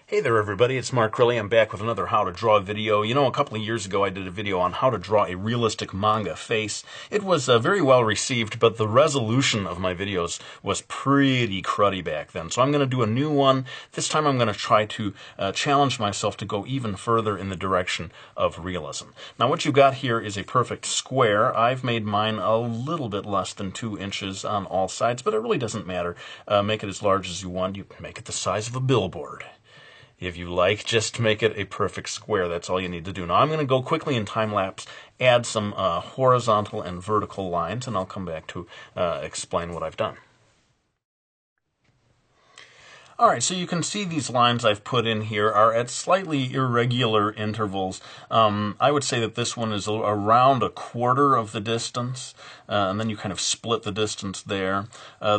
Hey there everybody, it's Mark Crilly. I'm back with another How to Draw video. You know, a couple of years ago I did a video on how to draw a realistic manga face. It was very well received, but the resolution of my videos was pretty cruddy back then. So I'm going to do a new one. This time I'm going to try to challenge myself to go even further in the direction of realism. Now what you've got here is a perfect square. I've made mine a little bit less than 2 inches on all sides, but it really doesn't matter. Make it as large as you want. You can make it the size of a billboard. If you like, just make it a perfect square. That's all you need to do. Now I'm going to go quickly in time-lapse, add some horizontal and vertical lines, and I'll come back to explain what I've done. All right, so you can see these lines I've put in here are at slightly irregular intervals. I would say that this one is around 1/4 of the distance, and then you kind of split the distance there.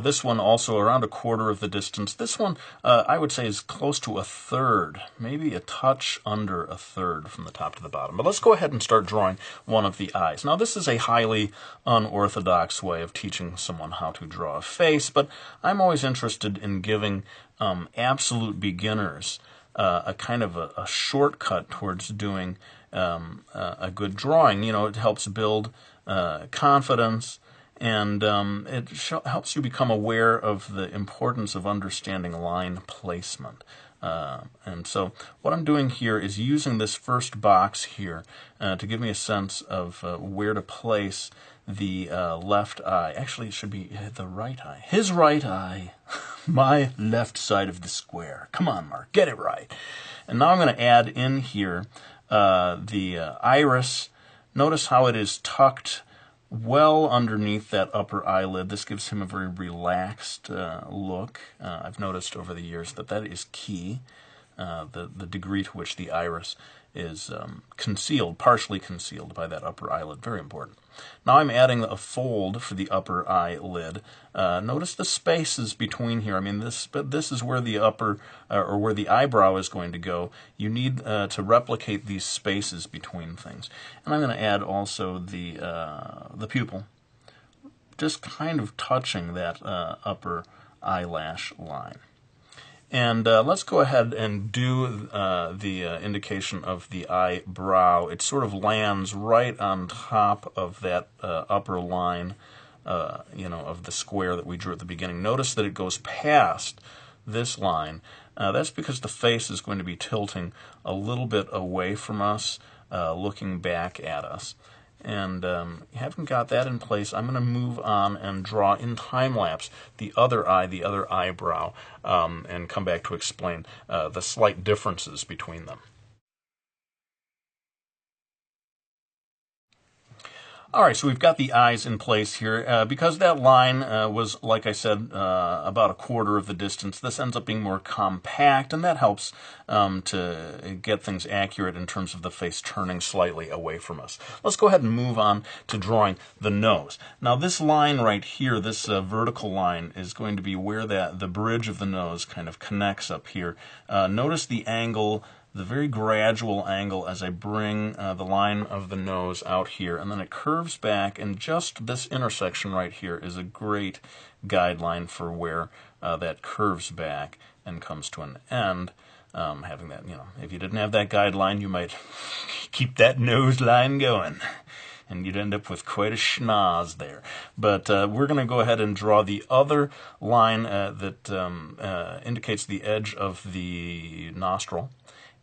This one also around 1/4 of the distance. This one, I would say, is close to 1/3, maybe a touch under 1/3 from the top to the bottom. But let's go ahead and start drawing one of the eyes. Now, this is a highly unorthodox way of teaching someone how to draw a face, but I'm always interested in giving absolute beginners a kind of a shortcut towards doing a good drawing. You know, it helps build confidence, and it helps you become aware of the importance of understanding line placement. And so what I'm doing here is using this first box here to give me a sense of where to place the left eye. Actually, it should be the right eye. His right eye. My left side of the square. Come on, Mark, get it right. And now I'm going to add in here the iris. Notice how it is tucked well underneath that upper eyelid. This gives him a very relaxed look. I've noticed over the years that that is key, the degree to which the iris is concealed, partially concealed by that upper eyelid. Very important. Now I'm adding a fold for the upper eyelid. Notice the spaces between here. I mean, this is where the upper, or where the eyebrow is going to go. You need to replicate these spaces between things. And I'm going to add also the pupil, just kind of touching that upper eyelash line. And let's go ahead and do the indication of the eyebrow. It sort of lands right on top of that upper line, of the square that we drew at the beginning. Notice that it goes past this line. That's because the face is going to be tilting a little bit away from us, looking back at us. And having got that in place, I'm going to move on and draw in time-lapse the other eye, the other eyebrow, and come back to explain the slight differences between them. All right, so we've got the eyes in place here. Because that line was, like I said, about 1/4 of the distance, this ends up being more compact, and that helps to get things accurate in terms of the face turning slightly away from us. Let's go ahead and move on to drawing the nose. Now, this line right here, this vertical line, is going to be where the bridge of the nose kind of connects up here. Notice the angle, the very gradual angle as I bring the line of the nose out here, and then it curves back, and just this intersection right here is a great guideline for where that curves back and comes to an end. Having that, if you didn't have that guideline, you might keep that nose line going, and you'd end up with quite a schnoz there. But we're going to go ahead and draw the other line that indicates the edge of the nostril.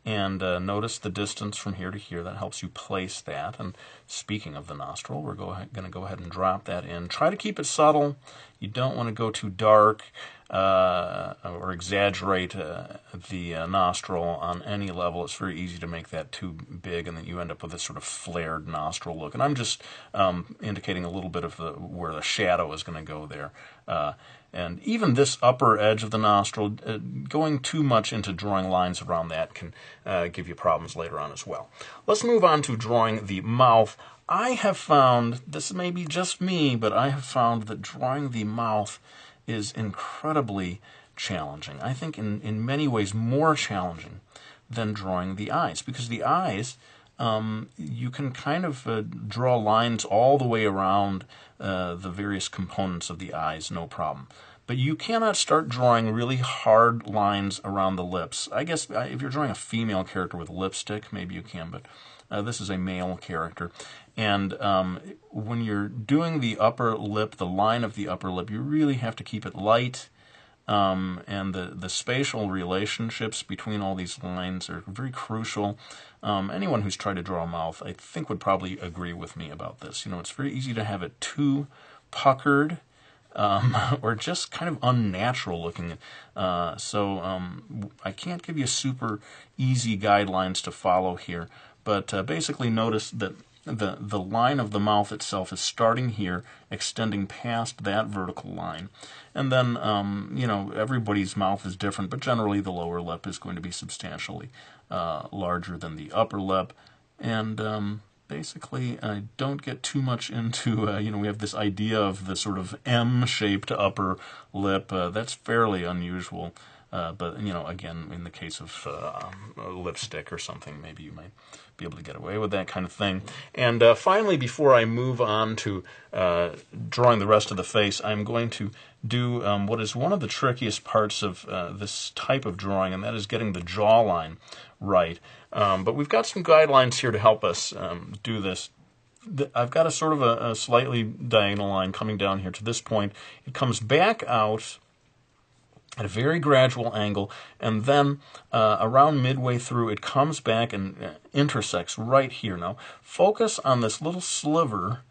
And notice the distance from here to here. That helps you place that. And speaking of the nostril, we're going to go ahead and drop that in. Try to keep it subtle. You don't want to go too dark or exaggerate the nostril on any level. It's very easy to make that too big, and then you end up with this sort of flared nostril look. And I'm just indicating a little bit of where the shadow is going to go there. And even this upper edge of the nostril, going too much into drawing lines around that can give you problems later on as well. Let's move on to drawing the mouth. I have found, this may be just me, but I have found that drawing the mouth is incredibly challenging. I think in many ways more challenging than drawing the eyes, because the eyes, you can kind of draw lines all the way around the various components of the eyes, no problem. But you cannot start drawing really hard lines around the lips. I guess if you're drawing a female character with lipstick, maybe you can, but this is a male character. And when you're doing the upper lip, the line of the upper lip, you really have to keep it light. And the spatial relationships between all these lines are very crucial. Anyone who's tried to draw a mouth, I think, would probably agree with me about this. You know, it's very easy to have it too puckered, or just kind of unnatural looking. So I can't give you super easy guidelines to follow here, but basically notice that the line of the mouth itself is starting here, extending past that vertical line. And then, you know, everybody's mouth is different, but generally the lower lip is going to be substantially larger than the upper lip. And basically, don't get too much into, you know, we have this idea of the sort of M-shaped upper lip. That's fairly unusual. But, you know, again, in the case of lipstick or something, maybe you might be able to get away with that kind of thing. And finally, before I move on to drawing the rest of the face, I'm going to do what is one of the trickiest parts of this type of drawing, and that is getting the jawline right. But we've got some guidelines here to help us do this. I've got a sort of a slightly diagonal line coming down here to this point. It comes back out at a very gradual angle, and then around midway through it comes back and intersects right here. Now focus on this little sliver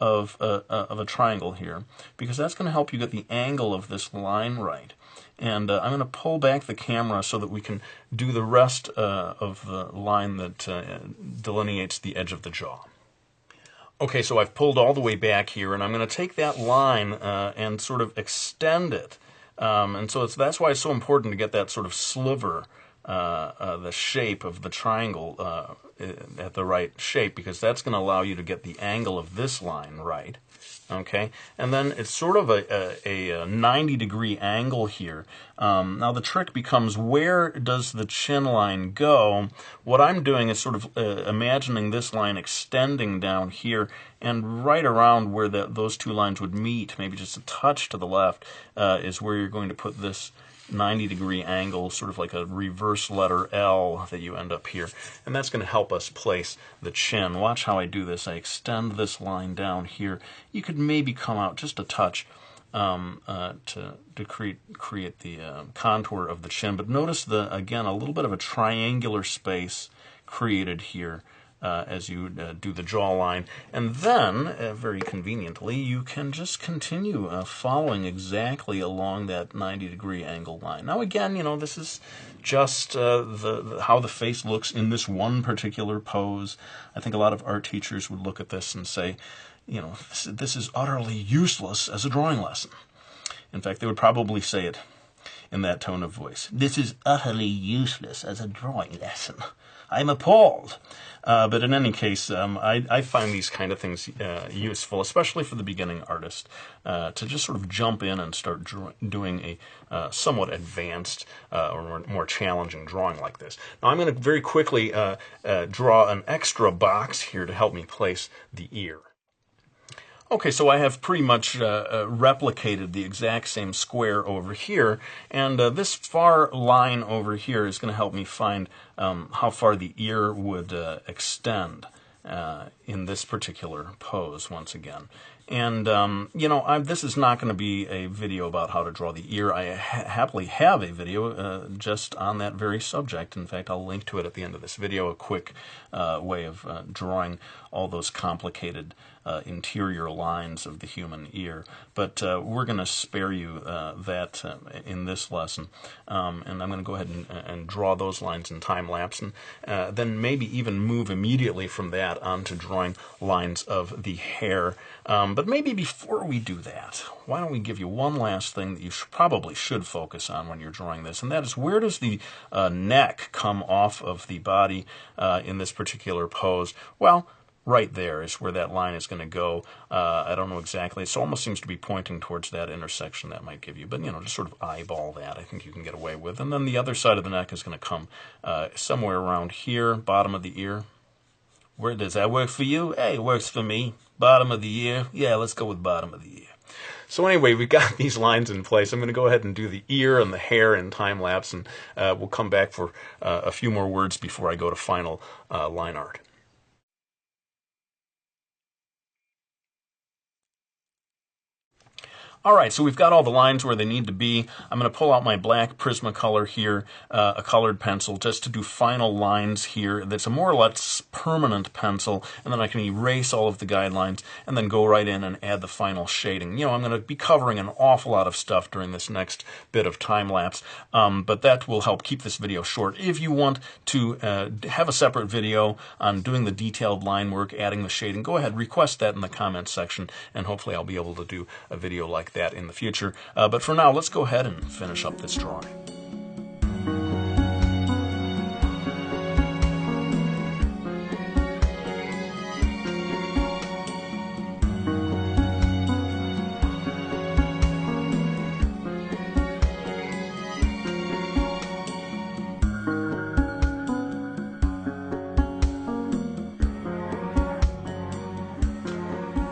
of a triangle here, because that's going to help you get the angle of this line right. And I'm going to pull back the camera so that we can do the rest of the line that delineates the edge of the jaw. Okay, so I've pulled all the way back here, and I'm going to take that line and sort of extend it. And so that's why it's so important to get that sort of sliver, the shape of the triangle at the right shape, because that's going to allow you to get the angle of this line right. Okay, and then it's sort of a 90-degree angle here. Now the trick becomes, where does the chin line go? What I'm doing is sort of imagining this line extending down here, and right around where those two lines would meet, maybe just a touch to the left, is where you're going to put this 90-degree angle, sort of like a reverse letter L that you end up here. And that's going to help us place the chin. Watch how I do this. I extend this line down here. You could maybe come out just a touch to create the contour of the chin. But notice, again, a little bit of a triangular space created here as you do the jawline. And then, very conveniently, you can just continue following exactly along that 90-degree angle line. Now again, you know, this is just how the face looks in this one particular pose. I think a lot of art teachers would look at this and say, you know, this is utterly useless as a drawing lesson. In fact, they would probably say it in that tone of voice. This is utterly useless as a drawing lesson. I'm appalled. But in any case, I find these kind of things useful, especially for the beginning artist, to just sort of jump in and start doing a somewhat advanced or more challenging drawing like this. Now I'm going to very quickly draw an extra box here to help me place the ear. Okay, so I have pretty much replicated the exact same square over here, and this far line over here is going to help me find how far the ear would extend in this particular pose once again. And, you know, this is not going to be a video about how to draw the ear. I happily have a video just on that very subject. In fact, I'll link to it at the end of this video, a quick way of drawing all those complicated interior lines of the human ear. But we're going to spare you that in this lesson. And I'm going to go ahead and draw those lines in time lapse, and then maybe even move immediately from that onto drawing lines of the hair. But maybe before we do that, why don't we give you one last thing that you probably should focus on when you're drawing this, and that is, where does the neck come off of the body in this particular pose? Well, right there is where that line is going to go. I don't know exactly. It almost seems to be pointing towards that intersection that might give you. But, you know, just sort of eyeball that. I think you can get away with. And then the other side of the neck is going to come somewhere around here, bottom of the ear. Where does that work for you? Hey, it works for me. Bottom of the ear. Yeah, let's go with bottom of the ear. So anyway, we've got these lines in place. I'm going to go ahead and do the ear and the hair in time lapse, and we'll come back for a few more words before I go to final line art. All right, so we've got all the lines where they need to be. I'm going to pull out my black Prismacolor here, a colored pencil, just to do final lines here. That's a more or less permanent pencil, and then I can erase all of the guidelines and then go right in and add the final shading. You know, I'm going to be covering an awful lot of stuff during this next bit of time lapse, but that will help keep this video short. If you want to have a separate video on doing the detailed line work, adding the shading, go ahead, request that in the comments section, and hopefully I'll be able to do a video like that in the future. But for now, let's go ahead and finish up this drawing.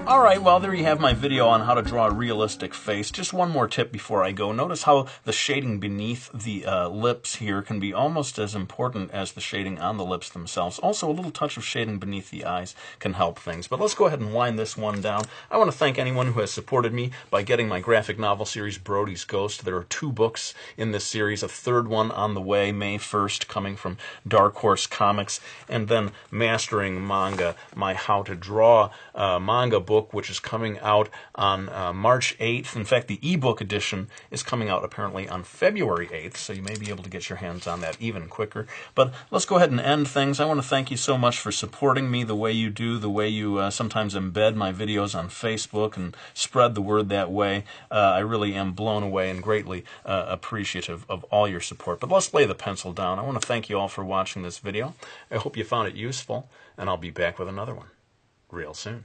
Alright, well there you have my video on how to draw a realistic face. Just one more tip before I go. Notice how the shading beneath the lips here can be almost as important as the shading on the lips themselves. Also, a little touch of shading beneath the eyes can help things. But let's go ahead and wind this one down. I want to thank anyone who has supported me by getting my graphic novel series, Brody's Ghost. There are 2 books in this series, a 3rd one on the way, May 1st, coming from Dark Horse Comics, and then Mastering Manga, my How to Draw manga book, which is coming out on March 8th. In fact, the ebook edition is coming out apparently on February 8th, so you may be able to get your hands on that even quicker. But let's go ahead and end things. I want to thank you so much for supporting me the way you do, the way you sometimes embed my videos on Facebook and spread the word that way. I really am blown away and greatly appreciative of all your support. But let's lay the pencil down. I want to thank you all for watching this video. I hope you found it useful, and I'll be back with another one real soon.